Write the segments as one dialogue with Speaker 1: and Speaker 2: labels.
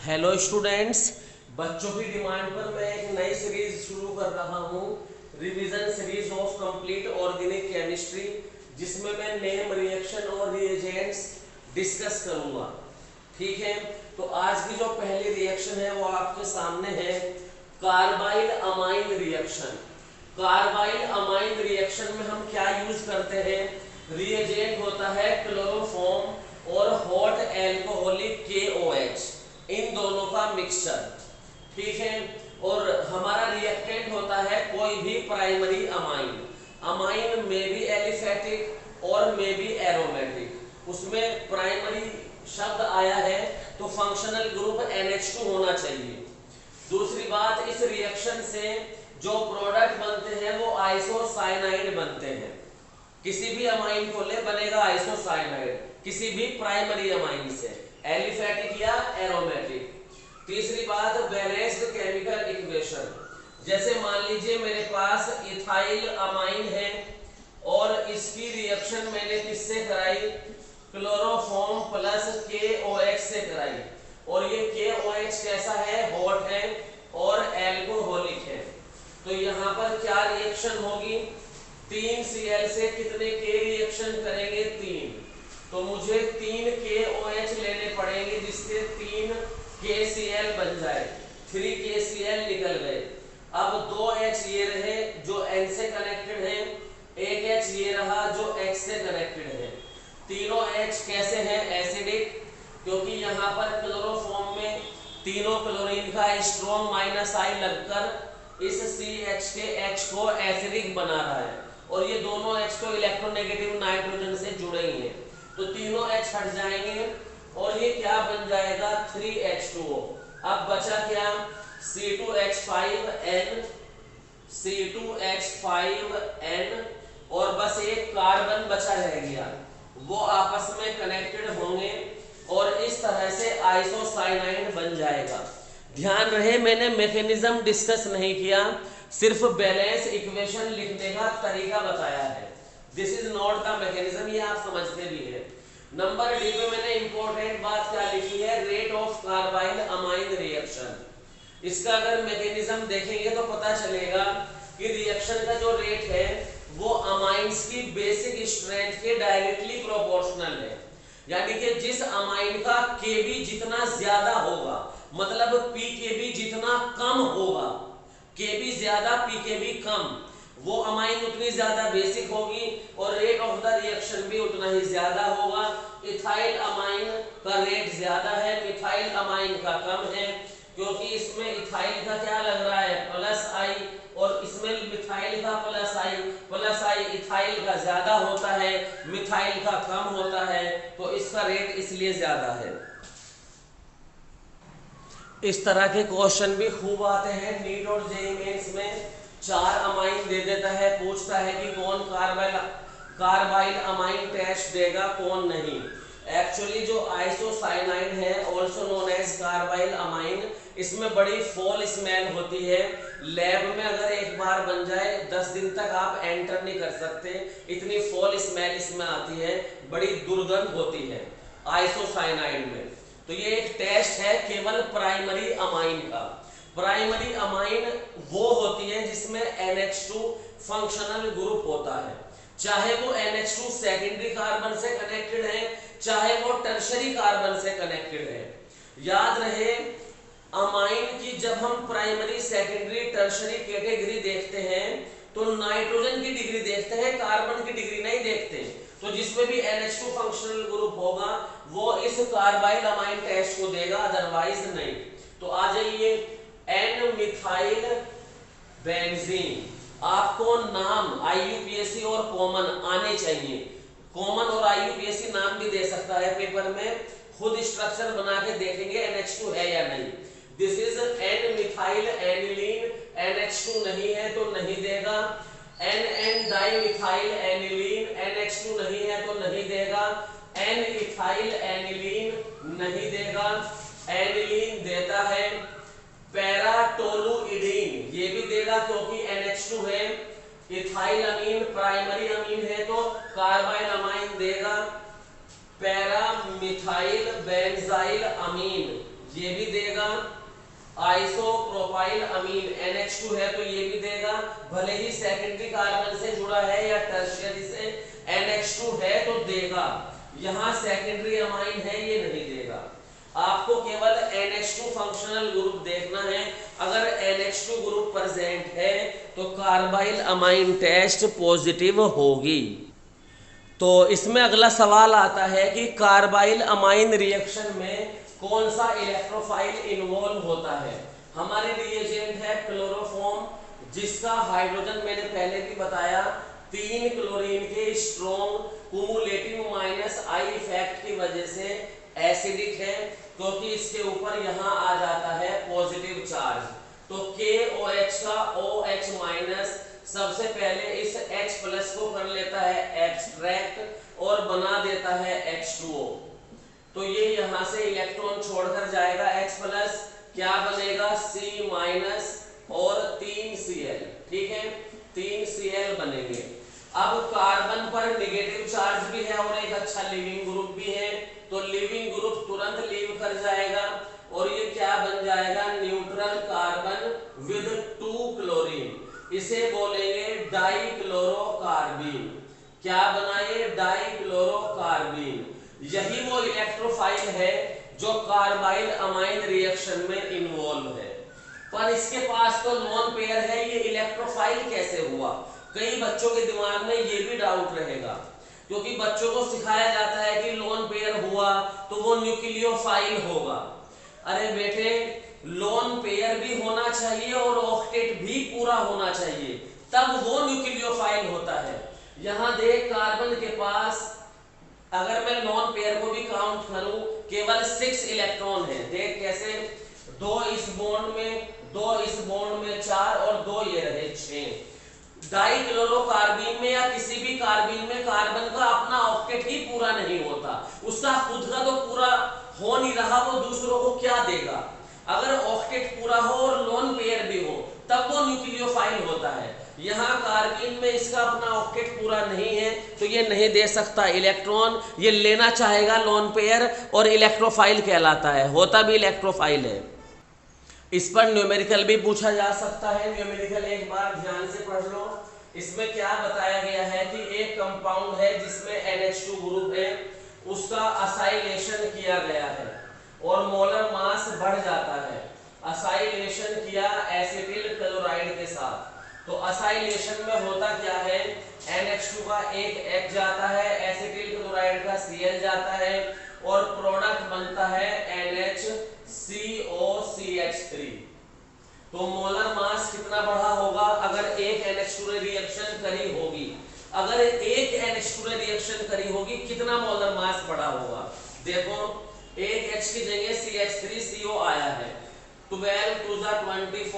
Speaker 1: Hello students, बच्चों की demand पर मैं एक नई सीरीज शुरू कर रहा हूँ, revision series of complete organic chemistry, जिसमें मैं नेम, रिएक्शन और रिएजेंट्स डिस्कस करूँगा। ठीक है, तो आज की जो पहली रिएक्शन है वो आपके सामने है, carbyl amine reaction. Carbyl amine reaction में हम क्या यूज करते हैं? रिएजेंट होता है क्लोरोफॉर्म और हॉट एल्कोहलिक KOH, इन दोनों का मिक्सचर। ठीक है, और हमारा रिएक्टेंट होता है कोई भी प्राइमरी अमाइन। अमाइन में भी एलिफेटिक और में भी एरोमेटिक, उसमें प्राइमरी शब्द आया है तो फंक्शनल ग्रुप NH2 होना चाहिए। दूसरी बात, इस रिएक्शन से जो प्रोडक्ट बनते हैं वो आइसोसाइनाइड बनते हैं। किसी भी अमाइन को ले बनेगा आइसोसाइनाइड, किसी भी प्राइमरी अमाइन से, एलिफेटिक या एरोमेटिक। तीसरी बात, बैलेंस्ड केमिकल इक्वेशन। जैसे मान लीजिए मेरे पास इथाइल अमाइन है और इसकी रिएक्शन मैंने किससे कराई? क्लोरोफॉर्म प्लस KOH से कराई, और ये KOH कैसा है? हॉट है और एल्कोहलिक है। तो यहाँ पर क्या रिएक्शन होगी? 3Cl से कितने K रिएक्शन करेंगे? 3। तो मुझे 3 KOH लेने पड़ेंगे, जिससे 3 KCl बन जाए। 3 KCl निकल गए। अब 2 H ये रहे जो N से कनेक्टेड है, 1 H ये रहा जो X से कनेक्टेड है। तीनों H कैसे हैं? एसिडिक, क्योंकि यहाँ पर क्लोरोफॉर्म में तीनों क्लोरीन का स्ट्रॉन्ग -I लगकर इस CH के H को एसिडिक बना रहा है, और ये दोनों H तो इलेक्ट्रोनेगेटिव नाइट्रोजन से जुड़े ही हैं, तो तीनों H हट जाएंगे और ये क्या बन जाएगा? 3H2O। अब बचा क्या? C2H5N, C2H5N, और बस एक कार्बन बचा रह गया, वो आपस में कनेक्टेड होंगे और इस तरह से आइसोसाइनाइड बन जाएगा। ध्यान रहे, मैंने मैकेनिज्म डिस्कस नहीं किया, सिर्फ बैलेंस इक्वेशन लिखने का तरीका बताया है। This is not the mechanism, ये आप समझते भी है। नंबर डी पे मैंने इंपॉर्टेंट बात क्या लिखी है? Rate of carbyl amine reaction. इसका अगर मैकेनिज्म देखेंगे तो पता चलेगा कि रिएक्शन का जो रेट है वो अमाइंस की बेसिक स्ट्रेंथ के डायरेक्टली प्रोपोर्शनल है। यानी कि जिस अमाइन का Kb जितना ज्यादा होगा, मतलब pKb जितना कम होगा, Kb ज्यादा pKb कम, वो अमाइन उतनी ज्यादा बेसिक होगी और रेट ऑफ द रिएक्शन भी उतना ही ज्यादा होगा। इथाइल अमाइन का रेट ज्यादा है, मिथाइल अमाइन का कम है, क्योंकि इसमें इथाइल का क्या लग रहा है? +I, और इसमें मिथाइल का +I इथाइल का ज्यादा होता है, मिथाइल का कम होता है, तो इसका रेट इसलिए ज्यादा है। इस तरह के क्वेश्चन भी खूब आते हैं नीट और जेईई मेंस में। 4 अमाइन दे देता है, पूछता है कि कौन कार्बाइल अमाइन टेस्ट देगा, कौन नहीं। एक्चुअली जो आइसोसाइनाइड है, also known as carbyl amine, इसमें बड़ी फॉल स्मेल होती है। लैब में अगर एक बार बन जाए 10 दिन तक आप एंटर नहीं कर सकते, इतनी फॉल स्मेल इसमें आती है, बड़ी दुर्गंध होती है आइसोसाइनाइड में। तो ये एक टेस्ट है केवल प्राइमरी अमाइन का। प्राइमरी अमाइन वो होती है जिसमें NH2 फंक्शनल ग्रुप होता है, चाहे वो NH2 सेकेंडरी कार्बन से कनेक्टेड है, चाहे वो टर्शरी कार्बन से कनेक्टेड है। याद रहे, अमाइन की जब हम प्राइमरी, सेकेंडरी, टर्शरी कैटेगरी देखते हैं तो नाइट्रोजन की डिग्री देखते हैं, कार्बन की डिग्री नहीं देखते। तो जिसमें भी NH2 फंक्शनल ग्रुप होगा वो इस कार्बाइल अमाइन टेस्ट को देगा, अदरवाइज नहीं। तो आ जाइए, N मिथाइल बेंजीन। आपको नाम IUPAC और कॉमन आने चाहिए। कॉमन और IUPAC नाम भी दे सकता है पेपर में, खुद स्ट्रक्चर बना के देखेंगे NH2 है या नहीं। This is N methyl aniline, NH2 नहीं है तो नहीं देगा। NN डाइमिथाइल एनिलीन, NH2 नहीं है तो नहीं देगा। N इथाइल एनिलीन नहीं देगा। एनिलीन देता है। पैराटोलुइडीन ये भी देगा क्योंकि NH2 है। इथाइल अमीन प्राइमरी अमीन है तो कार्बाइल अमाइन देगा। पैरामिथाइल बेंजाइल अमीन ये भी देगा। आइसोप्रोपाइल अमीन NH2 है तो ये भी देगा, भले ही सेकेंडरी कार्बन से जुड़ा है या टर्शियरी से NH2 है तो देगा। यहाँ सेकेंडरी अमाइन है ये नहीं देगा। आपको केवल NH2 फंक्शनल ग्रुप देखना है। अगर NH2 ग्रुप प्रेजेंट है तो कार्बाइल अमाइन टेस्ट पॉजिटिव होगी। तो इसमें अगला सवाल आता है कि कार्बाइल अमाइन रिएक्शन में कौन सा इलेक्ट्रोफाइल इन्वॉल्व होता है। हमारी रिएजेंट है क्लोरोफॉर्म, जिसका हाइड्रोजन मैंने पहले भी बताया 3 क्लोरीन के स्ट्रॉन्ग कुमुलेटिव -I इफेक्ट की वजह से एसिडिक है, क्योंकि इसके ऊपर यहाँ आ जाता है पॉजिटिव चार्ज। तो KOH का OH- सबसे पहले इस H+ को कर लेता है एक्सट्रैक्ट और बना देता है H2O। तो ये यहाँ से इलेक्ट्रॉन छोड़कर जाएगा H+, क्या बनेगा C- और 3Cl। ठीक है, 3Cl बनेंगे। अब कार्बन पर नेगेटिव चार्ज भी है और एक अच्छा लिविंग ग्रुप भी है, तो लिविंग ग्रुप तुरंत लीव कर जाएगा और ये क्या बन जाएगा, न्यूट्रल कार्बन विद 2 क्लोरीन। इसे बोलेंगे डाइक्लोरोकार्बीन। क्या बनाए, डाइक्लोरोकार्बीन। यही वो इलेक्ट्रोफाइल है जो कार्बाइल अमाइन रिएक्शन में इन्वॉल्व है। पर इसके पास तो लोन पेयर है, ये इलेक्ट्रोफाइल कैसे हुआ। कई बच्चों के दिमाग में ये भी डाउट रहेगा, क्योंकि बच्चों को सिखाया जाता है कि लोन पेयर हुआ तो वो न्यूक्लियोफाइल होगा। अरे बेटे, लोन पेयर भी होना चाहिए और ऑक्टेट भी पूरा होना चाहिए, तब वो न्यूक्लियोफाइल होता है। यहां देख, कार्बन के पास अगर मैं लोन पेयर को भी काउंट करूं केवल 6 इलेक्ट्रॉन है। देख कैसे, 2 इस बॉन्ड में, 2 इस बॉन्ड में 4 और 2 ये रहे 6। डाइक्लोरोकार्बीन में या किसी भी कार्बीन में कार्बन का अपना ऑक्टेट ही पूरा नहीं होता, उसका खुद का तो पूरा हो नहीं रहा, वो दूसरों को क्या देगा। अगर ऑक्टेट पूरा हो और लोन पेयर भी हो तब वो न्यूक्लियोफाइल होता है। यहाँ कार्बीन में इसका अपना ऑक्टेट पूरा नहीं है तो ये नहीं दे सकता इलेक्ट्रॉन, ये लेना चाहेगा लोन पेयर और इलेक्ट्रोफाइल कहलाता है, होता भी इलेक्ट्रोफाइल है। इस पर न्यूमेरिकल भी पूछा जा सकता है। न्यूमेरिकल एक बार ध्यान से पढ़ लो। इसमें क्या बताया गया है कि एक कंपाउंड है जिसमें NH2 ग्रुप है, उसका असाइलेशन किया गया है और मोलर मास बढ़ जाता है। असाइलेशन किया एसिटिल क्लोराइड के साथ, तो असाइलेशन में होता क्या है, NH2 का एक H जाता है, एसिटिल क्लोराइड का Cl जाता है और प्रोडक्ट बनता है NHCOCH3। तो मोलर मास कितना बढ़ा होगा अगर एक NH2 ने रिएक्शन करी होगी। अगर एक NH2 ने रिएक्शन करी होगी कितना मोलर मास बढ़ा होगा। देखो, एक H की जगह CH3CO आया है, 12 to the 24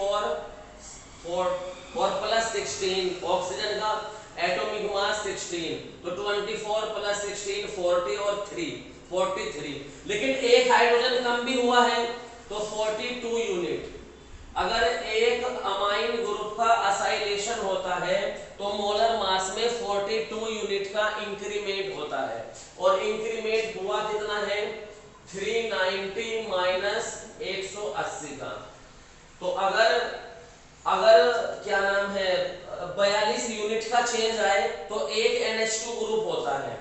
Speaker 1: 4 plus 16, ऑक्सीजन का एटॉमिक मास 16, तो 24 plus 16 40 और 3 43। लेकिन एक हाइड्रोजन कम भी हुआ है तो 42 यूनिट। अगर एक अमाइन ग्रुप का असाइलेशन होता है तो मोलर मास में 42 यूनिट का इंक्रीमेंट होता है, और इंक्रीमेंट हुआ कितना है, 390 माइनस 180 का। तो अगर क्या नाम है 42 यूनिट का चेंज आए तो एक NH2 ग्रुप होता है।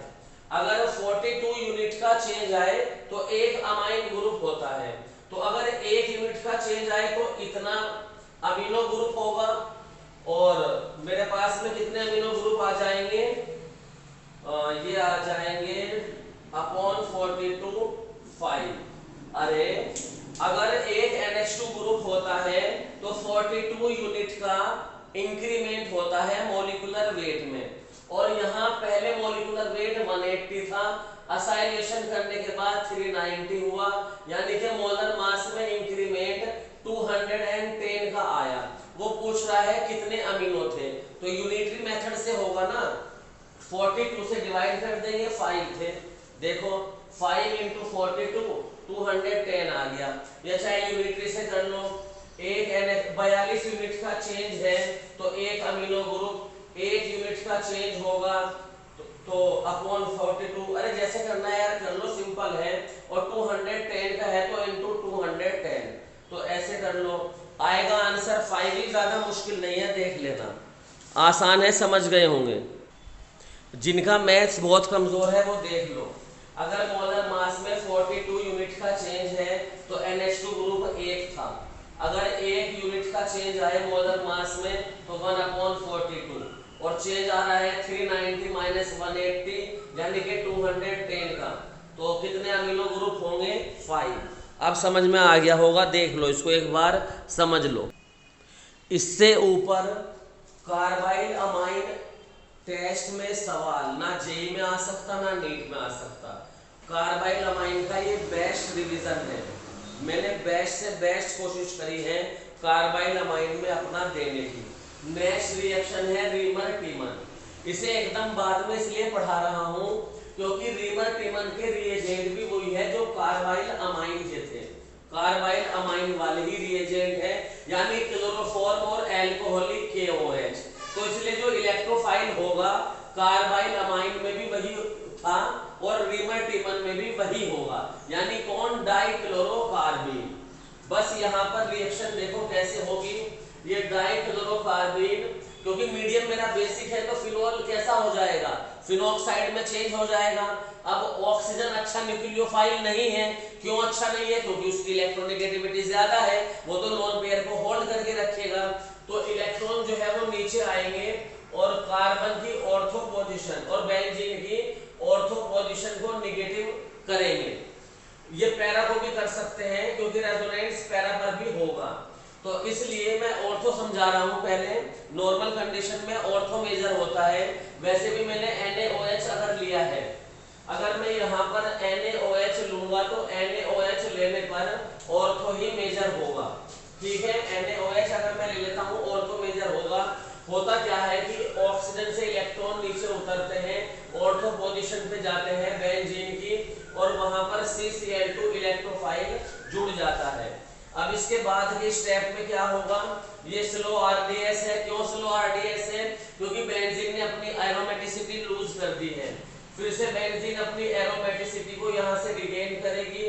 Speaker 1: अगर 42 यूनिट का चेंज आए तो एक अमाइन ग्रुप होता है। तो अगर 1 यूनिट का चेंज आए तो इतना अमीनो ग्रुप होगा, और मेरे पास में कितने अमीनो ग्रुप आ जाएंगे, ये आ जाएंगे अपॉन 42 5। अरे अगर एक NH2 ग्रुप होता है तो 42 यूनिट का इंक्रीमेंट होता है मॉलिक्यूलर वेट में, और यहाँ पहले मॉलिक्यूलर वेट 180 था, असाइलेशन करने के बाद 390 हुआ, यानी कि मोलर मास में इंक्रीमेंट 210 का आया। वो पूछ रहा है कितने अमीनो थे, तो यूनिटरी मेथड से होगा ना, 42 से डिवाइड कर देंगे, 5 थे। देखो 5 into 42 210 आ गया, या चाहे यूनिटरी से कर लो। एक 42 यूनिट का चेंज है तो एक अमीनो ग्रुप 1 यूनिट का चेंज होगा तो अपॉन 42, अरे जैसे करना है यार कर लो, सिंपल है। और 210 का है तो इनटू 210, तो ऐसे कर लो। आएगा आंसर 5 ही, ज़्यादा मुश्किल नहीं है, देख लेना, आसान है, समझ गए होंगे। जिनका मैथ्स बहुत कमज़ोर है वो देख लो। अगर मोलर मास में 42 यूनिट का चेंज है तो NH2 ग्रुप 1 था। अगर 1 यूनिट का चेंज आए मोलर मास में तो 1/42, और चेंज आ रहा है 390 माइनस 180 यानी कि 210 का, तो कितने अमीनो ग्रुप होंगे? 5। अब समझ में आ गया होगा, देख लो इसको एक बार समझ लो। इससे ऊपर कार्बाइल अमाइन टेस्ट में सवाल ना जेई में आ सकता ना नीट में आ सकता। कार्बाइल अमाइन का ये बेस्ट रिवीजन है, मैंने बेस्ट से बेस्ट कोशिश करी है कार्बाइल अमाइन में अपना देने की। नेक्स्ट रिएक्शन है रीमर टीमन। इसे एकदम बाद में इसलिए पढ़ा रहा हूँ क्योंकि रीमर टीमन के रिएजेंट भी वही है जो कार्बाइल अमाइन के थे, कार्बाइल अमाइन वाले ही रिएजेंट है, यानी क्लोरोफॉर्म और एल्कोहलिक KOH। तो इसलिए जो इलेक्ट्रोफाइल होगा कार्बाइल अमाइन में भी वही था और रीमर टीमन में भी वही होगा, यानी कौन? डाइक्लोरोकार्बीन। बस यहाँ पर रिएक्शन देखो कैसे होगी। ये डाइक्लोरोकार्बीन, क्योंकि मीडियम मेरा बेसिक है तो फिनोल कैसा हो जाएगा? फिनोक्साइड में चेंज हो जाएगा। अब ऑक्सीजन अच्छा न्यूक्लियोफाइल नहीं है, क्यों अच्छा नहीं है? क्योंकि उसकी इलेक्ट्रोनेगेटिविटी ज्यादा है, वो तो लोन पेयर को होल्ड करके रखेगा, तो इलेक्ट्रॉन जो है वो नीचे आएंगे और कार्बन की ऑर्थो पोजीशन और बेंजीन की ऑर्थो पोजीशन को निगेटिव करेंगे। ये पैरा को भी कर सकते हैं क्योंकि रेजोनेंस पैरा पर भी होगा, तो इसलिए मैं ऑर्थो समझा रहा हूं। पहले नॉर्मल कंडीशन में ऑर्थो मेजर होता है, वैसे भी मैंने NaOH अगर लिया है, अगर मैं यहाँ पर NaOH लूंगा तो NaOH लेने पर ऑर्थो ही मेजर होगा, ठीक है। NaOH अगर मैं ले लेता हूँ ऑर्थो मेजर होगा। होता क्या है कि ऑक्सीजन से इलेक्ट्रॉन नीचे उतरते हैं, ऑर्थो पोजीशन पे जाते हैं बेंजीन की, और वहां पर CCl2 इलेक्ट्रोफाइल जुड़ जाता है। अब इसके बाद के स्टेप में क्या होगा? ये स्लो RDS है। क्यों स्लो RDS है? क्योंकि बेंजीन ने अपनी एरोमेटिसिटी लूज कर दी है। फिर से बेंजीन अपनी एरोमेटिसिटी को यहाँ से रिगेन करेगी,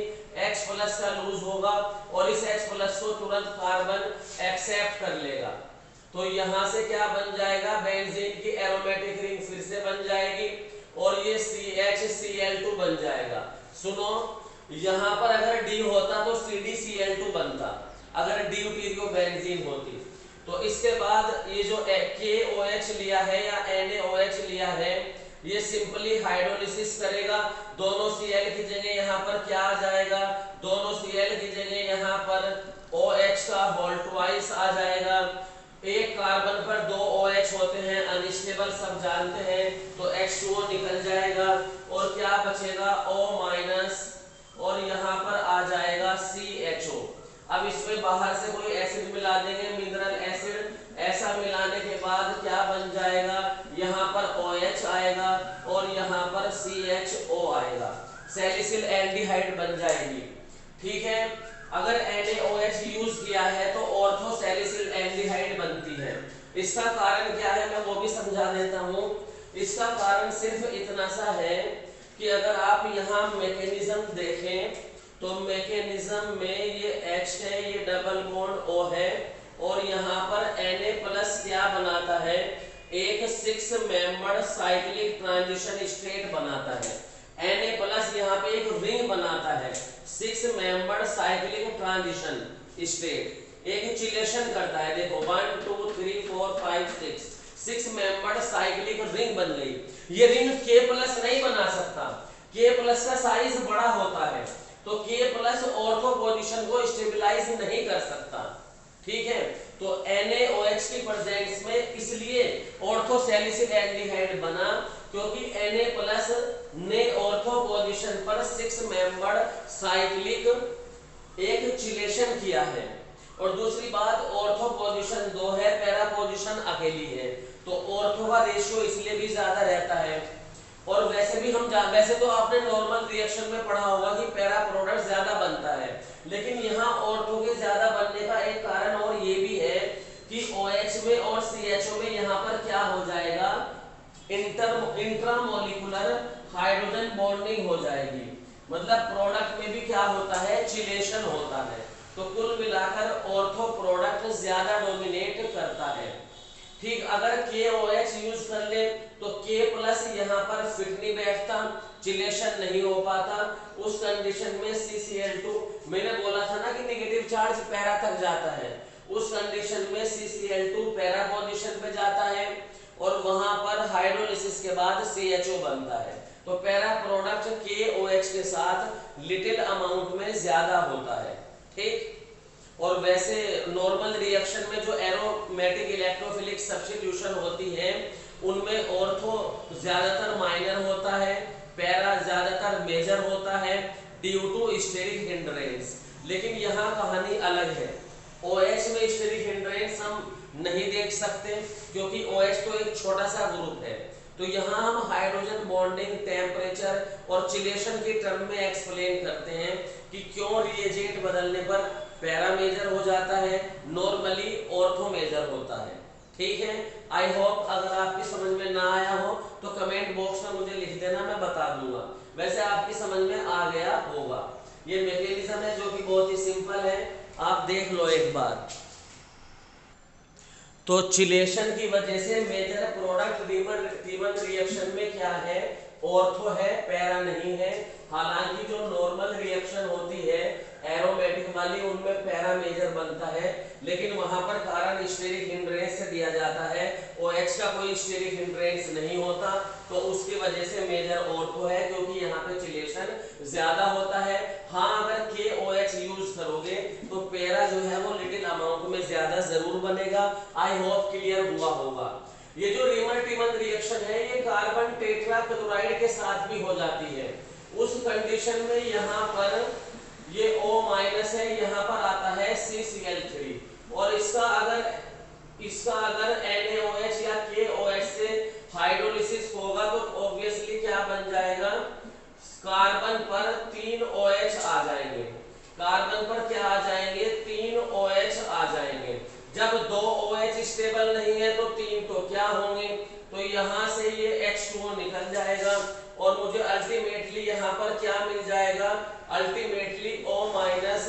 Speaker 1: H+ का लूज होगा और इस H+ को तुरंत कार्बन एक्सेप्ट कर लेगा, तो यहाँ से क्या बन जाएगा? बेंजीन की एरोमेटिक रिंग फिर से बन जाएगी और ये CHCl2 बन जाएगा। सुनो, यहाँ पर अगर D होता तो CDCl2 बनता, अगर ड्यूटेरियो बेंजीन होती। तो इसके बाद ये जो KOH लिया है या NaOH लिया है, ये सिंपली हाइड्रोलिसिस करेगा। दोनों Cl की जगह यहाँ पर क्या आ जाएगा? दोनों Cl की जगह यहाँ पर OH का होल ट्वाइस आ जाएगा। एक कार्बन पर 2 OH होते हैं, अनस्टेबल सब जानते हैं, तो H2O निकल जाएगा और क्या बचेगा? O- और यहाँ पर आ जाएगा CHO। अब इसमें बाहर से कोई एसिड मिला देंगे, मिनरल एसिड। ऐसा मिलाने के बाद क्या बन जाएगा? यहाँ पर OH आएगा और यहाँ पर CHO आएगा, सैलिसिल एल्डिहाइड बन जाएगी, ठीक है। अगर NaOH यूज किया है तो ऑर्थो सैलिसिल एल्डिहाइड बनती है। इसका कारण क्या है मैं वो भी समझा देता हूँ। इसका कारण सिर्फ इतना सा है कि अगर आप यहाँ मैकेनिज्म देखें तो मैकेनिज्म में ये H है, ये डबल बॉन्ड O है, और यहाँ पर Na+ क्या बनाता है? एक 6 मेंबर्ड साइक्लिक ट्रांजिशन स्टेट बनाता है। Na+ यहाँ पे एक रिंग बनाता है, 6 मेंबर्ड साइक्लिक ट्रांजिशन स्टेट, एक चिलेशन करता है। देखो 1 2 3 4 5 6 मेंबर्ड साइक्लिक रिंग बन गई। ये रिंग K+ नहीं बना सकता, K+ का साइज बड़ा होता है, तो K+ ऑर्थो पोजीशन को स्टेबलाइज नहीं कर सकता, ठीक है। तो NaOH की प्रेजेंस में इसलिए ऑर्थो सैलिसिल एल्डिहाइड बना क्योंकि Na+ ने ऑर्थो पोजीशन पर 6 मेंबर्ड साइक्लिक एक चिलेशन किया है। और दूसरी बात, ऑर्थो पोजीशन 2 है, पैरा पोजीशन अकेली है, तो ऑर्थो का रेशियो इसलिए भी ज्यादा रहता है। और वैसे भी वैसे तो आपने नॉर्मल रिएक्शन में पढ़ा होगा कि पैरा प्रोडक्ट ज्यादा बनता है, लेकिन यहाँ ऑर्थो के ज्यादा बनने का एक कारण और ये भी है कि OH में और CHO में यहाँ पर क्या हो जाएगा? इंट्रामोलिकुलर हाइड्रोजन बॉन्डिंग हो जाएगी, मतलब प्रोडक्ट में भी क्या होता है? चिलेशन होता है। तो कुल मिलाकर ऑर्थो प्रोडक्ट ज्यादा डोमिनेट करता है। ठीक, अगर KOH यूज कर ले तो K प्लस यहाँ पर फिट नहीं बैठता, चिलेशन नहीं हो पाता। उस कंडीशन में CCl2, मैंने बोला था ना कि नेगेटिव चार्ज पैरा तक जाता है, उस कंडीशन में CCl2 पैरा पोजीशन पे जाता है और वहां पर हाइड्रोलिसिस के बाद CHO बनता है। तो पैरा प्रोडक्ट KOH के साथ लिटिल अमाउंट में ज्यादा होता है। ठीक, और वैसे नॉर्मल रिएक्शन में जो एरोमेटिक इलेक्ट्रोफिलिक सब्स्टिट्यूशन होती है उनमें ऑर्थो ज्यादातर माइनर होता है, पैरा ज्यादातर मेजर होता है ड्यू टू स्टेरिक हिंड्रेंस। लेकिन यहाँ कहानी अलग है। OH में स्टेरिक हिंड्रेंस हम नहीं देख सकते क्योंकि OH तो एक छोटा सा ग्रुप है। तो यहाँ हम हाइड्रोजन बॉन्डिंग, टेम्परेचर और चिलेशन के टर्म में एक्सप्लेन करते हैं कि क्यों रिएजेंट बदलने पर पैरा मेजर हो जाता है, नॉर्मली ऑर्थो मेजर होता है। ठीक है, आई होप अगर आपकी समझ में ना आया हो तो कमेंट बॉक्स में मुझे लिख देना, मैं बता दूंगा। वैसे आपकी समझ में आ गया होगा। ये मैकेनिज्म है जो कि बहुत ही सिंपल है, आप देख लो एक बार। तो चिलेशन की वजह से मेजर प्रोडक्ट रीमन रिएक्शन में क्या है, ऑर्थो है, पैरा नहीं है। हालांकि जो नॉर्मल रिएक्शन होती है एरोमेटिक वाली उनमें पैरा मेजर बनता है, लेकिन वहां पर कारण स्टेरिक हिंड्रेंस से दिया जाता है। OH का कोई स्टेरिक हिंड्रेंस नहीं होता तो उसकी वजह से मेजर ऑर्थो है क्योंकि यहाँ पे चिलेशन ज्यादा होता है। हाँ, अगर KOH यूज करोगे तो पैरा जो है वो लिटिल अमाउंट में ज्यादा जरूर बनेगा। आई होप क्लियर हुआ होगा। ये जो रीमन रिएक्शन है ये कार्बन टेट्राक्लोराइड के साथ भी हो जाती है। उस कंडीशन में यहाँ पर ये O माइनस है, यहाँ पर आता है CCl3 और इसका अगर NaOH या KOH से हाइड्रोलिसिस होगा तो ऑब्वियसली क्या बन जाएगा, कार्बन पर 3 OH आ जाएंगे। कार्बन पर क्या आ जाएंगे, 3 OH आ जाएंगे। जब 2 OH स्टेबल नहीं है तो 3 तो क्या होंगे, तो यहाँ से ये H2O निकल जाएगा और मुझे अल्टीमेटली यहाँ पर क्या मिल जाएगा, अल्टीमेटली O माइनस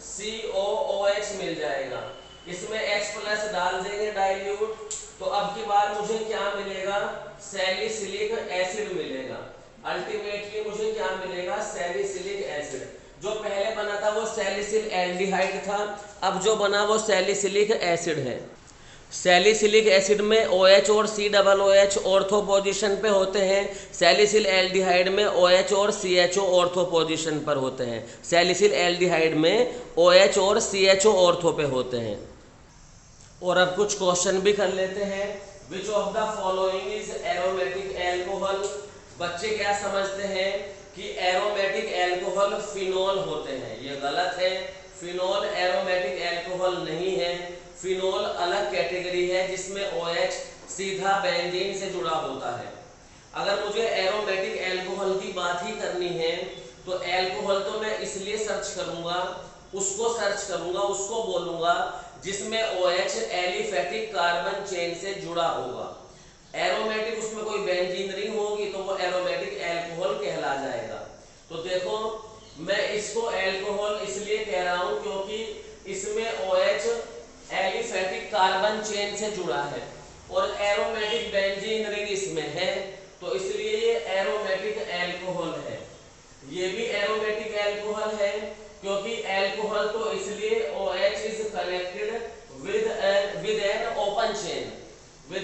Speaker 1: COOH मिल जाएगा। इसमें H प्लस डाल देंगे डाइल्यूट, तो अब की बार मुझे क्या मिलेगा, सैलिसिलिक एसिड मिलेगा। अल्टीमेटली मुझे क्या मिलेगा, सैलिसिलिक एसिड। जो पहले बना था वो सैलिसिल एल्डिहाइड था, अब जो बना वो सैलिसिलिक एसिड है। सैलिसिलिक एसिड में OH और COOH ऑर्थो पोजीशन पे होते हैं, सैलिसिल एल्डिहाइड में OH और CHO ऑर्थो पोजीशन पर होते हैं। सैलिसिल एल्डिहाइड में OH और CHO ऑर्थो पे होते हैं। और अब कुछ क्वेश्चन भी कर लेते हैं। Which of the following is aromatic alcohol. बच्चे क्या समझते हैं कि एरोमेटिक एल्कोहल फिनोल होते हैं, ये गलत है। फिनोल एरोमेटिक एल्कोहल नहीं है। फिनोल अलग कैटेगरी है जिसमें OH सीधा बेंजीन से जुड़ा होता है। अगर मुझे एरोमेटिक एल्कोहल की बात ही करनी है तो एल्कोहल तो मैं इसलिए सर्च करूंगा, उसको बोलूंगा जिसमें OH एलिफेटिक कार्बन चेन से जुड़ा होगा। एरोमेटिक उसमें कोई बेंजीन रिंग होगी तो वो एरोमेटिक एल्कोहल कहला जाएगा। तो देखो मैं इसको एल्कोहल इसलिए कह रहा हूं क्योंकि इसमें OH एलिफेटिक कार्बन चेन से जुड़ा है और एरोमेटिक बेंजीन रिंग इसमें है, तो इसलिए ये एरोमेटिक एल्कोहल है। ये भी एरोमेटिक एल्कोहल है क्योंकि एल्कोहल तो इसलिए OH is connected with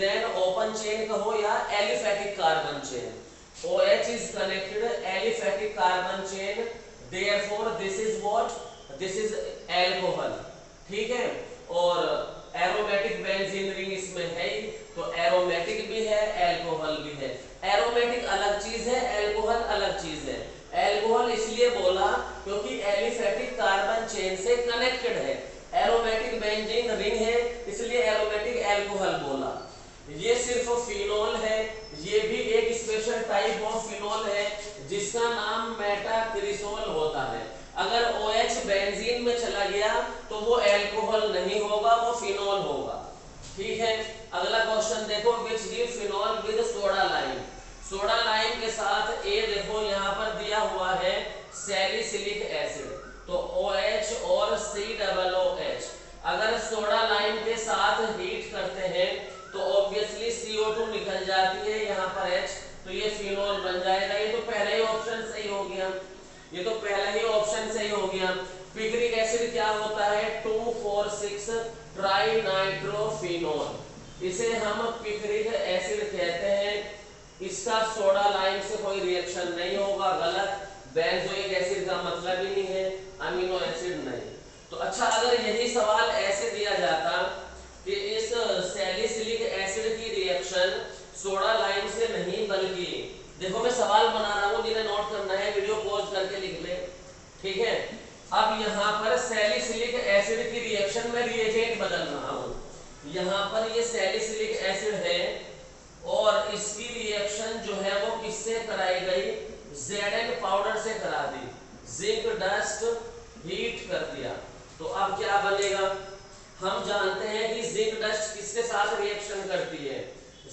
Speaker 1: an open chain कहो या aliphatic carbon chain. OH is connected aliphatic carbon chain, therefore this is what, this is alcohol। ठीक है, और एरोमेटिक बेंजीन रिंग इसमें है ही, तो एरोमेटिक भी है एल्कोहल भी है। एरोमेटिक अलग चीज है, एल्कोहल अलग चीज है। एल्कोहल इसलिए बोला क्योंकि एलिफेटिक कार्बन चेन से कनेक्टेड है, एरोमेटिक बेंजीन रिंग है इसलिए एरोमेटिक एल्कोहल बोला। ये सिर्फ फिनोल है, ये भी एक स्पेशल टाइप ऑफ फिनोल है जिसका नाम मेटाक्रिसोल होता है। अगर OH बेंजीन में चला गया तो वो एल्कोहल नहीं होगा, वो फिनोल होगा। ठीक है, अगला क्वेश्चन देखो, which give phenol with soda lime. Soda lime के साथ ए देखो यहाँ पर दिया हुआ है सैलिसिलिक एसिड, तो OH और COOH। अगर सोडा लाइम के साथ हीट करते हैं तो ऑब्वियसली CO2 निकल जाती है, यहाँ पर H, तो ये फिनोल बन जाएगा। ये तो पहला ही ऑप्शन सही हो गया, ये तो पहला ही ऑप्शन सही हो गया। पिक्रिक एसिड क्या होता है? 2,4,6 ट्राई नाइट्रोफिनोल, इसे हम पिक्रिक एसिड कहते हैं। इसका सोडा लाइम से कोई रिएक्शन नहीं होगा, गलत। बेंजोइक एसिड का मतलब ही नहीं है, अमीनो एसिड नहीं। तो अच्छा, अगर यही सवाल ऐसे दिया जाता कि इस सैलिसिलिक एसिड की रिएक्शन सोडा लाइम से नहीं बल्कि, देखो मैं सवाल बना रहा हूं, जिन्हें नोट करना है वीडियो पॉज करके लिख ले, ठीक है। अब यहाँ पर सैलिसिलिक एसिड की रिएक्शन में रिएजेंट बदल रहा हूं। यहाँ पर ये सैलिसिलिक एसिड है और इसकी रिएक्शन जो है वो किससे कराई गई? Zn पाउडर से करा दी, जिंक डस्ट हीट कर दिया। तो अब क्या बनेगा? हम जानते हैं कि जिंक डस्ट किसके साथ रिएक्शन करती है?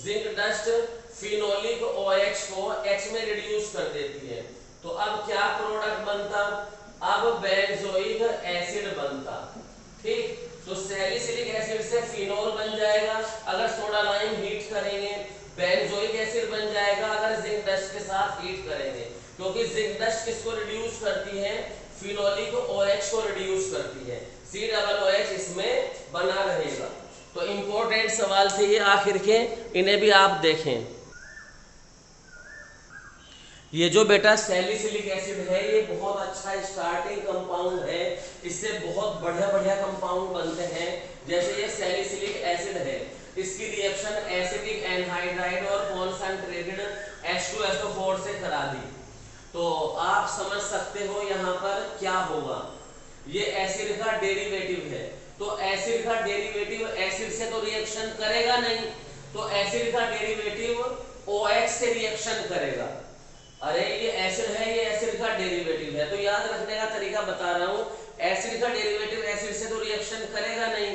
Speaker 1: जिंक डस्ट फिनोलिक OH को H में रिड्यूस कर देती है। तो अब क्या प्रोडक्ट बनता? अब बेंजोइक एसिड बनता, ठीक। तो सैलिसिलिक एसिड से फिनोल बन जाएगा अगर सोडा लाइम हीट करेंगे, बेंजोइक एसिड बन जाएगा अगर जिंक डस्ट के साथ हीट करेंगे, क्योंकि जिंक डस्ट किसको रिड्यूस करती है? फिनोलिक OH को रिड्यूस करती है, COOH इसमें बना रहेगा। तो इंपॉर्टेंट सवाल थे ये आखिर के, इन्हें भी आप देखें। ये जो बेटा सैलिसिलिक एसिड है ये बहुत अच्छा स्टार्टिंग कंपाउंड है, इससे बहुत बढ़िया बढ़िया कंपाउंड बनते हैं। जैसे ये सैलिसिलिक एसिड है, इसकी रिएक्शन एसिटिक एनहाइड्राइड और कॉन्सेंट्रेटेड H2SO4 से करा दी, तो आप समझ सकते हो यहाँ पर क्या होगा। ये एसिड का डेरिवेटिव है, तो एसिड का डेरिवेटिव एसिड से तो रिएक्शन करेगा नहीं, तो एसिड का डेरिवेटिव OH से रिएक्शन करेगा। अरे ये एसिड है, ये एसिड का डेरिवेटिव है, तो याद रखने का तरीका बता रहा हूँ। एसिड का डेरिवेटिव एसिड से तो रिएक्शन करेगा नहीं,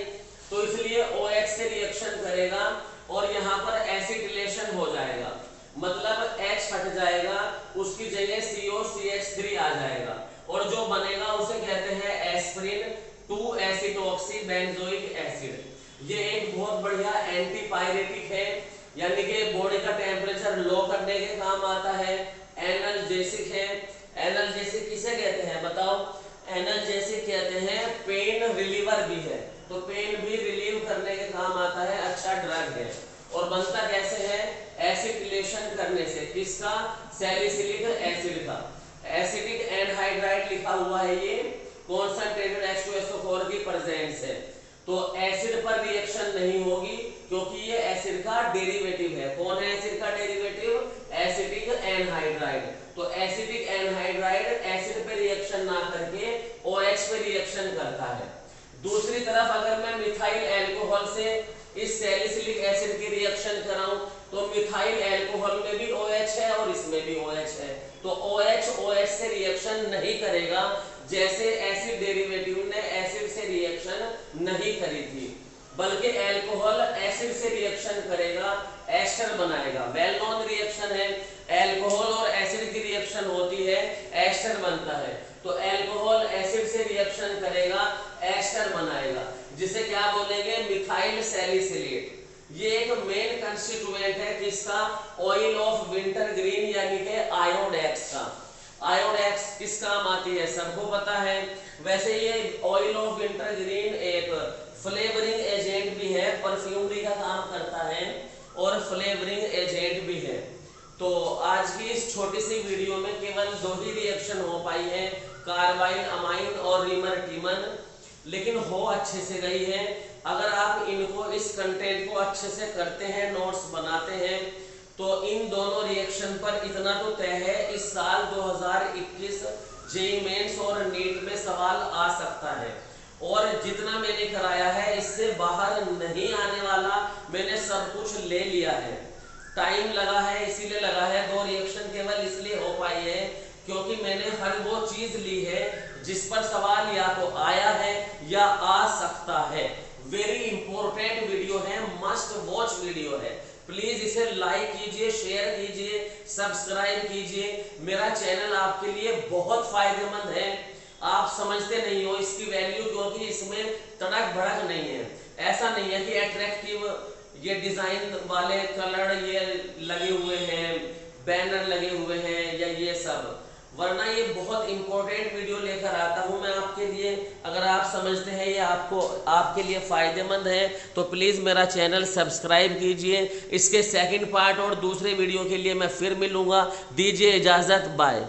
Speaker 1: तो इसलिए OH से रिएक्शन करेगा और यहाँ पर एसिटिलेशन हो जाएगा, मतलब H हट जाएगा, उसकी जगह COCH3 आ जाएगा और जो बनेगा उसे कहते हैं एस्पिरिन 2 एसिटोक्सी बेंजोइक एसिड। ये एक बहुत बढ़िया एंटीपायरेटिक है, यानी कि बॉडी का टेम्परेचर लो करने के काम आता है। एनाल्जेसिक है, एनाल्जेसिक किसे कहते हैं बताओ? एनाल्जेसिक कहते हैं, पेन रिलीवर भी है, तो पेन भी रिलीव करने के काम आता है, अच्छा ड्रग है। और बनता कैसे है? एसिटिलेशन करने से। किसका? सैलिसिलिक एसिड का। एसिटिक एनहाइड्राइड लिखा हुआ है, ये कॉन्सेंट्रेटेड H2SO4 की प्रेजेंस है, तो एसिड पर रिएक्शन नहीं होगी क्योंकि ये एसिड का डेरिवेटिव है। कौन है एसिड का डेरिवेटिव? Acetic anhydride. तो एसिटिक एनहाइड्राइड एसिड पे रिएक्शन ना करके OH पे रिएक्शन करता है। दूसरी तरफ अगर मैं मिथाइल अल्कोहल से इस सैलिसिलिक एसिड की रिएक्शन कराऊं तो मिथाइल अल्कोहल में भी OH है और इसमें भी OH है, तो OH से रिएक्शन नहीं करेगा, जैसे एसिड डेरिवेटिव ने एसिड से रिएक्शन नहीं करी थी, बल्कि अल्कोहल एसिड से रिएक्शन करेगा, एस्टर बनाएगा। वेल नोन रिएक्शन है, अल्कोहल और एसिड की रिएक्शन होती है, एस्टर बनता है। तो अल्कोहल एसिड से रिएक्शन करेगा, एस्टर बनाएगा, जिसे क्या बोलेंगे? Methyl salicylate. ये एक मेन कंस्टिट्यूएंट है किसका? ऑयल ऑफ विंटर ग्रीन यानी कि आयोडेक्स का। आयोडेक्स किस काम आती है सबको पता है। वैसे ये ऑयल ऑफ विंटर ग्रीन एक फ्लेवरिंग एजेंट भी है, परफ्यूमरी का काम करता है और फ्लेवरिंग एजेंट भी है। तो आज की इस छोटी सी वीडियो में केवल 2 ही रिएक्शन हो पाई है, कार्बाइन अमाइन और रीमर-टीमन, लेकिन हो अच्छे से गई है। अगर आप इनको, इस कंटेंट को अच्छे से करते हैं, नोट्स बनाते हैं, तो इन दोनों रिएक्शन पर इतना तो तय है, इस साल 2021 जेईई मेंस और नीट में सवाल आ सकता है। और जितना मैंने कराया है इससे बाहर नहीं आने वाला, मैंने सब कुछ ले लिया है। टाइम लगा है, इसीलिए लगा है। 2 रिएक्शन केवल इसलिए हो पाई है क्योंकि मैंने हर वो चीज ली है जिस पर सवाल या तो आया है या आ सकता है। वेरी इंपॉर्टेंट वीडियो है, मस्ट वॉच वीडियो है। प्लीज इसे लाइक कीजिए, शेयर कीजिए, सब्सक्राइब कीजिए। मेरा चैनल आपके लिए बहुत फायदेमंद है। आप समझते नहीं हो इसकी वैल्यू, क्योंकि इसमें तड़क भड़क नहीं है। ऐसा नहीं है कि अट्रैक्टिव ये डिजाइन वाले कलर ये लगे हुए हैं, बैनर लगे हुए हैं या ये सब, वरना ये बहुत इंपॉर्टेंट वीडियो लेकर आता हूं मैं आपके लिए। अगर आप समझते हैं ये आपको आपके लिए फायदेमंद है तो प्लीज़ मेरा चैनल सब्सक्राइब कीजिए। इसके सेकंड पार्ट और दूसरे वीडियो के लिए मैं फिर मिलूंगा। दीजिए इजाज़त, बाय।